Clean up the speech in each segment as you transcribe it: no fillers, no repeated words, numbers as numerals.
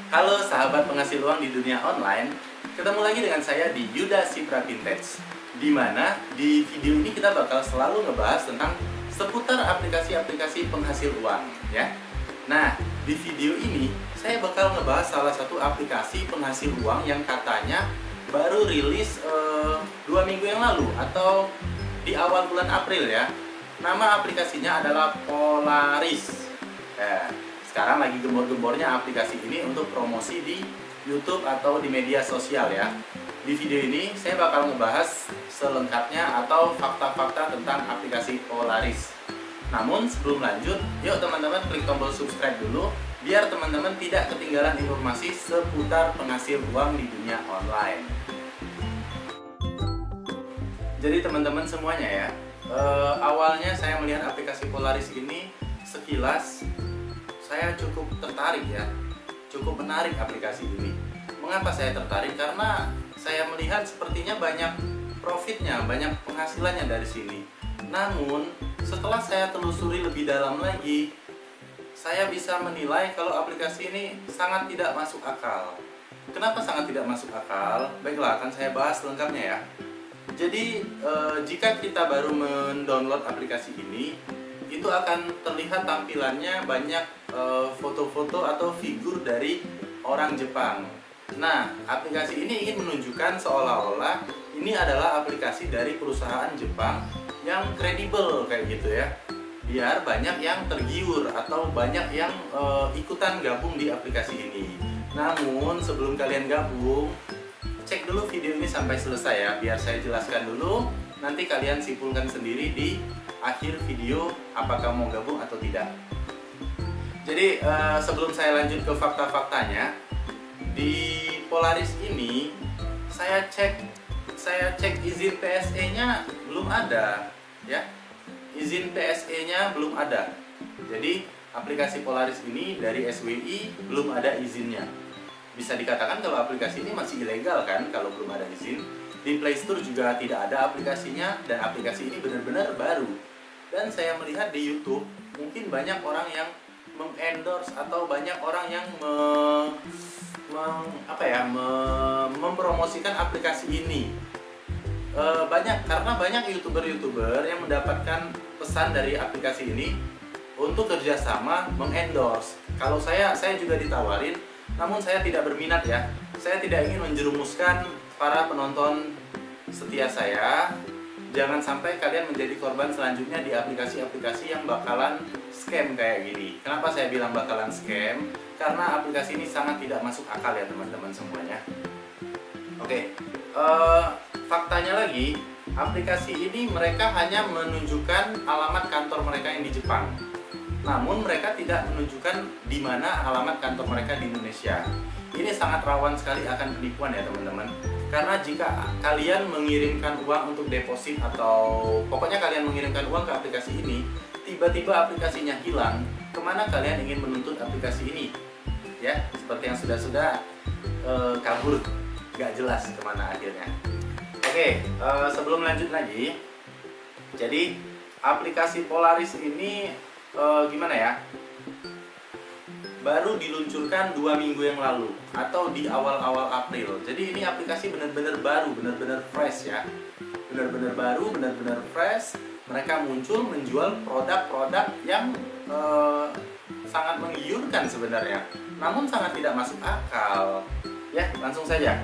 Halo sahabat penghasil uang di dunia online, ketemu lagi dengan saya di Yuda Sipra Vintage. Dimana di video ini kita bakal selalu ngebahas tentang seputar aplikasi-aplikasi penghasil uang ya. Nah, di video ini saya bakal ngebahas salah satu aplikasi penghasil uang yang katanya baru rilis 2 minggu yang lalu atau di awal bulan April ya. Nama aplikasinya adalah Polaris. Sekarang lagi gembor-gembornya aplikasi ini untuk promosi di YouTube atau di media sosial ya. Di video ini saya bakal ngebahas selengkapnya atau fakta-fakta tentang aplikasi Polaris. Namun sebelum lanjut, yuk teman-teman klik tombol subscribe dulu biar teman-teman tidak ketinggalan informasi seputar penghasil uang di dunia online. Jadi teman-teman semuanya ya, awalnya saya melihat aplikasi Polaris ini sekilas saya cukup tertarik ya, cukup menarik aplikasi ini. Mengapa saya tertarik? Karena saya melihat sepertinya banyak profitnya, banyak penghasilannya dari sini. Namun setelah saya telusuri lebih dalam lagi, saya bisa menilai kalau aplikasi ini sangat tidak masuk akal. Kenapa sangat tidak masuk akal? Baiklah, akan saya bahas lengkapnya ya. Jadi jika kita baru mendownload aplikasi ini, itu akan terlihat tampilannya banyak foto-foto atau figur dari orang Jepang. Nah, aplikasi ini ingin menunjukkan seolah-olah ini adalah aplikasi dari perusahaan Jepang yang kredibel kayak gitu ya. Biar banyak yang tergiur atau banyak yang ikutan gabung di aplikasi ini. Namun sebelum kalian gabung, cek dulu video ini sampai selesai ya, biar saya jelaskan dulu. Nanti kalian simpulkan sendiri di akhir video apakah mau gabung atau tidak. Jadi sebelum saya lanjut ke fakta-faktanya, di Polaris ini saya cek izin PSE-nya belum ada ya. Izin PSE-nya belum ada. Jadi aplikasi Polaris ini dari SWI belum ada izinnya. Bisa dikatakan kalau aplikasi ini masih ilegal kan kalau belum ada izin. Di Play Store juga tidak ada aplikasinya dan aplikasi ini benar-benar baru. Dan saya melihat di YouTube mungkin banyak orang yang mengendorse atau banyak orang yang mempromosikan aplikasi ini. Karena banyak YouTuber yang mendapatkan pesan dari aplikasi ini untuk kerjasama mengendorse. Kalau saya juga ditawarin, namun saya tidak berminat ya. Saya tidak ingin menjerumuskan para penonton setia saya. Jangan sampai kalian menjadi korban selanjutnya di aplikasi-aplikasi yang bakalan scam kayak gini. Kenapa saya bilang bakalan scam? Karena aplikasi ini sangat tidak masuk akal ya teman-teman semuanya. Oke, faktanya lagi, aplikasi ini mereka hanya menunjukkan alamat kantor mereka yang di Jepang. Namun mereka tidak menunjukkan di mana alamat kantor mereka di Indonesia. Ini sangat rawan sekali akan penipuan ya teman-teman. Karena jika kalian mengirimkan uang untuk deposit atau pokoknya kalian mengirimkan uang ke aplikasi ini, tiba-tiba aplikasinya hilang, kemana kalian ingin menuntut aplikasi ini? Ya, seperti yang sudah kabur, gak jelas kemana akhirnya. Oke, sebelum lanjut lagi, jadi aplikasi Polaris ini gimana ya? Baru diluncurkan 2 minggu yang lalu atau di awal-awal April. Jadi ini aplikasi benar-benar baru, benar-benar fresh ya. Benar-benar baru, benar-benar fresh. Mereka muncul menjual produk-produk yang sangat menggiurkan sebenarnya. Namun sangat tidak masuk akal. Ya, langsung saja.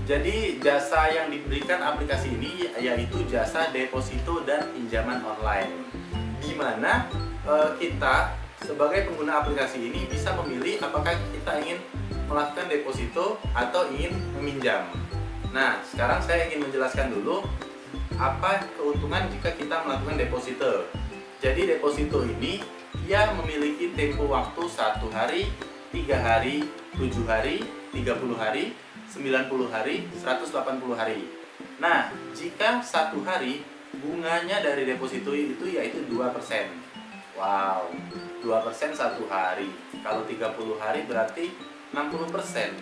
Jadi jasa yang diberikan aplikasi ini yaitu jasa deposito dan pinjaman online. Di mana kita sebagai pengguna aplikasi ini bisa memilih apakah kita ingin melakukan deposito atau ingin meminjam. Nah, sekarang saya ingin menjelaskan dulu apa keuntungan jika kita melakukan deposito. Jadi deposito ini dia memiliki tempo waktu 1 hari, 3 hari, 7 hari, 30 hari, 90 hari, 180 hari. Nah, jika 1 hari bunganya dari deposito itu yaitu 2%. Wow, 2% 1 hari. Kalau 30 hari berarti 60%.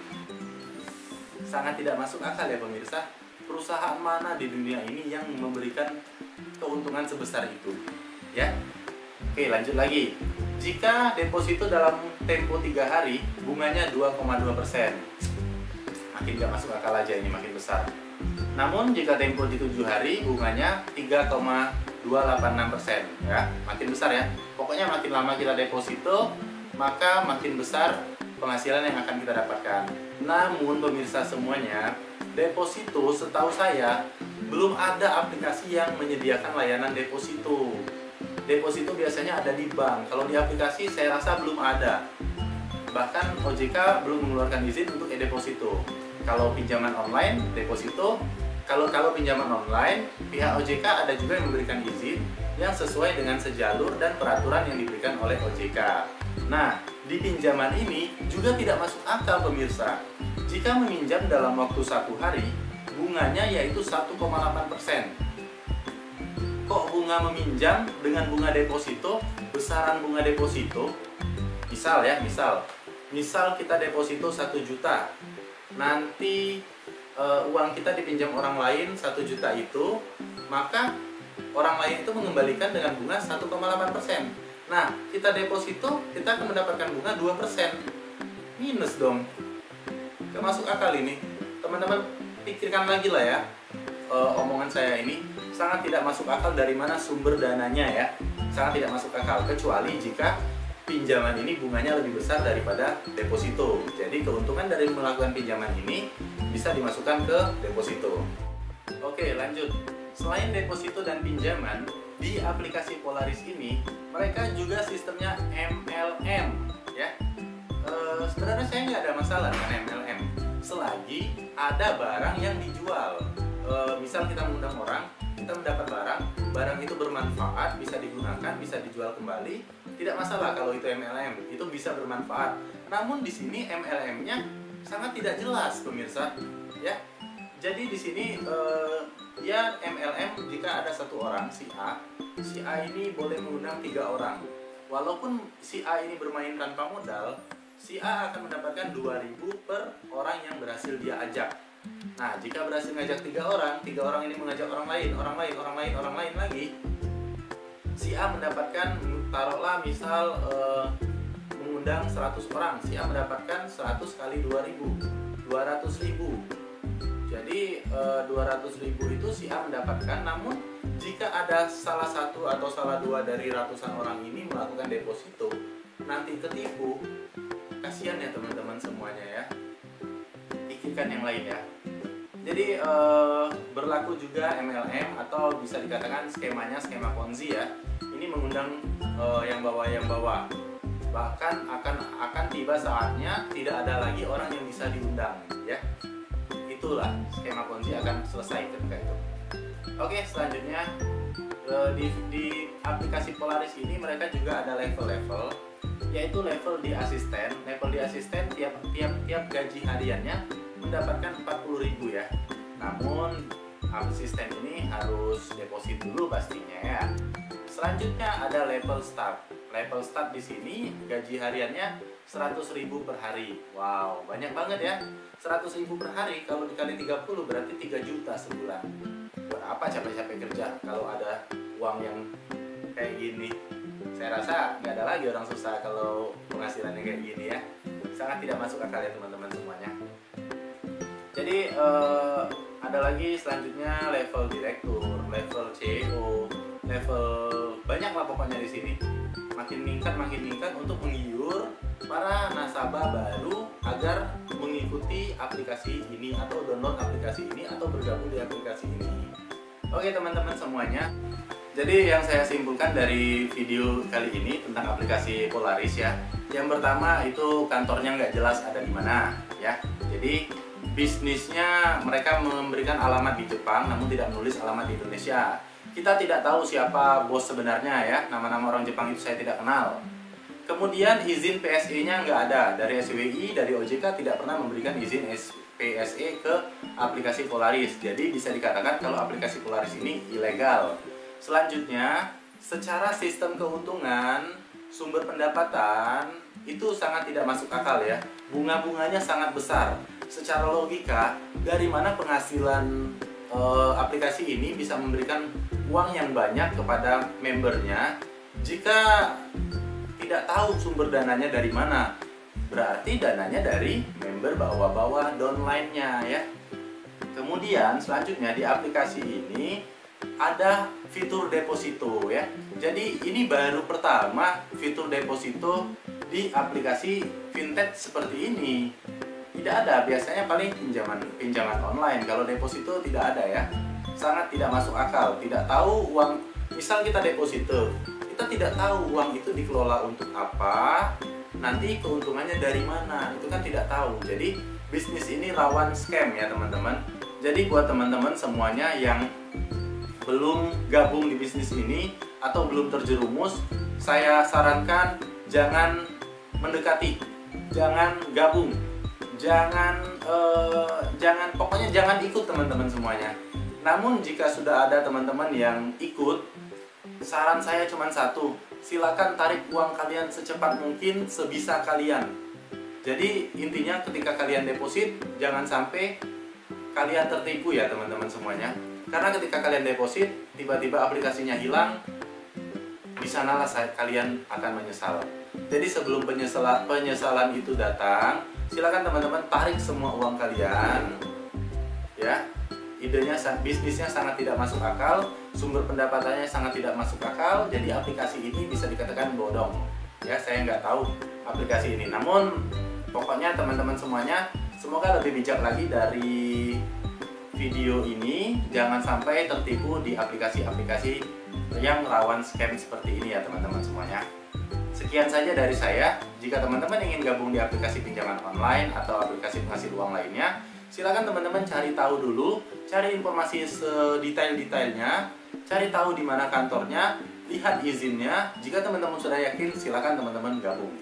Sangat tidak masuk akal ya pemirsa. Perusahaan mana di dunia ini yang memberikan keuntungan sebesar itu? Ya. Oke, lanjut lagi. Jika deposito dalam tempo 3 hari, bunganya 2,2%. Makin gak masuk akal aja ini, makin besar. Namun jika tempo di 7 hari, bunganya 3,286%, ya, makin besar ya. Pokoknya makin lama kita deposito, maka makin besar penghasilan yang akan kita dapatkan. Namun pemirsa semuanya, deposito setahu saya belum ada aplikasi yang menyediakan layanan deposito. Deposito biasanya ada di bank. Kalau di aplikasi saya rasa belum ada. Bahkan OJK belum mengeluarkan izin untuk e-deposito. Kalau pinjaman online, deposito. Kalau pinjaman online, pihak OJK ada juga yang memberikan izin yang sesuai dengan sejalur dan peraturan yang diberikan oleh OJK. Nah, di pinjaman ini juga tidak masuk akal pemirsa. Jika meminjam dalam waktu 1 hari, bunganya yaitu 1,8%. Kok bunga meminjam dengan bunga deposito, besaran bunga deposito, misal kita deposito 1 juta, nanti uang kita dipinjam orang lain 1 juta itu, maka orang lain itu mengembalikan dengan bunga 1,8%. Nah, kita deposito, kita akan mendapatkan bunga 2%. Minus dong. Gak masuk akal ini. Teman-teman pikirkan lagi lah ya. Omongan saya ini sangat tidak masuk akal dari mana sumber dananya ya. Sangat tidak masuk akal, kecuali jika pinjaman ini bunganya lebih besar daripada deposito. Jadi keuntungan dari melakukan pinjaman ini bisa dimasukkan ke deposito. Oke, lanjut. Selain deposito dan pinjaman, di aplikasi Polaris ini mereka juga sistemnya MLM ya. Sebenarnya saya nggak ada masalah dengan MLM selagi ada barang yang dijual. Misal kita mengundang orang, kita mendapat barang itu bermanfaat, bisa digunakan, bisa dijual kembali, tidak masalah kalau itu MLM, itu bisa bermanfaat. Namun di sini MLM-nya sangat tidak jelas pemirsa ya. Jadi di sini ya MLM jika ada 1 orang si A ini boleh mengundang 3 orang. Walaupun si A ini bermain tanpa modal, si A akan mendapatkan 2.000 per orang yang berhasil dia ajak. Nah, jika berhasil ngajak 3 orang ini mengajak orang lain lagi, si A mendapatkan, taruhlah misal mengundang 100 orang, si A mendapatkan 100 kali 2.000, 200.000. Jadi 200.000 itu si A mendapatkan. Namun jika ada salah satu atau salah 2 dari ratusan orang ini melakukan deposito, nanti ketipu, kasihan ya teman-teman semuanya ya. Pikirkan yang lain ya. Jadi berlaku juga MLM atau bisa dikatakan skemanya skema Ponzi ya. Ini mengundang yang bawah. Bahkan akan tiba saatnya tidak ada lagi orang yang bisa diundang ya. Itulah skema Ponzi akan selesai ketika itu. Oke, selanjutnya di aplikasi Polaris ini mereka juga ada level-level, yaitu level di asisten. Level di asisten tiap gaji hariannya mendapatkan 40.000 ya. Namun asisten ini harus deposit dulu pastinya ya. Selanjutnya ada level start. Level start di sini gaji hariannya 100.000 per hari. Wow, banyak banget ya. 100.000 per hari kalau dikali 30 berarti 3 juta sebulan. Buat apa capek-capek kerja kalau ada uang yang kayak gini? Saya rasa nggak ada lagi orang susah kalau penghasilannya kayak gini ya. Sangat tidak masuk akal ya teman-teman semuanya. Jadi ada lagi selanjutnya level direktur, level CEO, level banyak lah pokoknya di sini. Makin meningkat untuk mengiur para nasabah baru agar mengikuti aplikasi ini atau download aplikasi ini atau bergabung di aplikasi ini. Oke teman-teman semuanya. Jadi yang saya simpulkan dari video kali ini tentang aplikasi Polaris ya. Yang pertama itu kantornya nggak jelas ada di mana ya. Jadi bisnisnya mereka memberikan alamat di Jepang namun tidak menulis alamat di Indonesia. Kita tidak tahu siapa bos sebenarnya ya. Nama-nama orang Jepang itu saya tidak kenal. Kemudian izin PSE-nya nggak ada. Dari SWI, dari OJK tidak pernah memberikan izin PSE ke aplikasi Polaris. Jadi bisa dikatakan kalau aplikasi Polaris ini ilegal. Selanjutnya, secara sistem keuntungan, sumber pendapatan itu sangat tidak masuk akal ya. Bunga-bunganya sangat besar. Secara logika, dari mana penghasilan aplikasi ini bisa memberikan uang yang banyak kepada membernya jika tidak tahu sumber dananya dari mana. Berarti dananya dari member bawah-bawah downline-nya ya. Kemudian selanjutnya di aplikasi ini ada fitur deposito ya. Jadi ini baru pertama fitur deposito di aplikasi fintech seperti ini. Tidak ada, biasanya paling pinjaman online. Kalau deposito tidak ada ya. Sangat tidak masuk akal, tidak tahu uang. Misal kita deposito, kita tidak tahu uang itu dikelola untuk apa, nanti keuntungannya dari mana, itu kan tidak tahu. Jadi bisnis ini rawan scam ya teman-teman. Jadi buat teman-teman semuanya yang belum gabung di bisnis ini atau belum terjerumus, saya sarankan jangan mendekati, jangan gabung, pokoknya jangan ikut teman-teman semuanya. Namun jika sudah ada teman-teman yang ikut, saran saya cuma satu, silakan tarik uang kalian secepat mungkin, sebisa kalian. Jadi intinya ketika kalian deposit, jangan sampai kalian tertipu ya teman-teman semuanya. Karena ketika kalian deposit, tiba-tiba aplikasinya hilang, di sanalah kalian akan menyesal. Jadi sebelum penyesalan itu datang, silakan teman-teman tarik semua uang kalian. Ya, idenya, bisnisnya sangat tidak masuk akal, sumber pendapatannya sangat tidak masuk akal. Jadi aplikasi ini bisa dikatakan bodong. Ya, saya nggak tahu aplikasi ini. Namun pokoknya teman-teman semuanya, semoga lebih bijak lagi dari video ini, jangan sampai tertipu di aplikasi-aplikasi yang rawan scam seperti ini ya teman-teman semuanya. Sekian saja dari saya. Jika teman-teman ingin gabung di aplikasi pinjaman online atau aplikasi penghasil uang lainnya, silakan teman-teman cari tahu dulu, cari informasi sedetail-detailnya, cari tahu di mana kantornya, lihat izinnya. Jika teman-teman sudah yakin, silakan teman-teman gabung.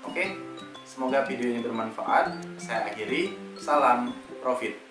Oke, semoga video ini bermanfaat. Saya akhiri, salam profit.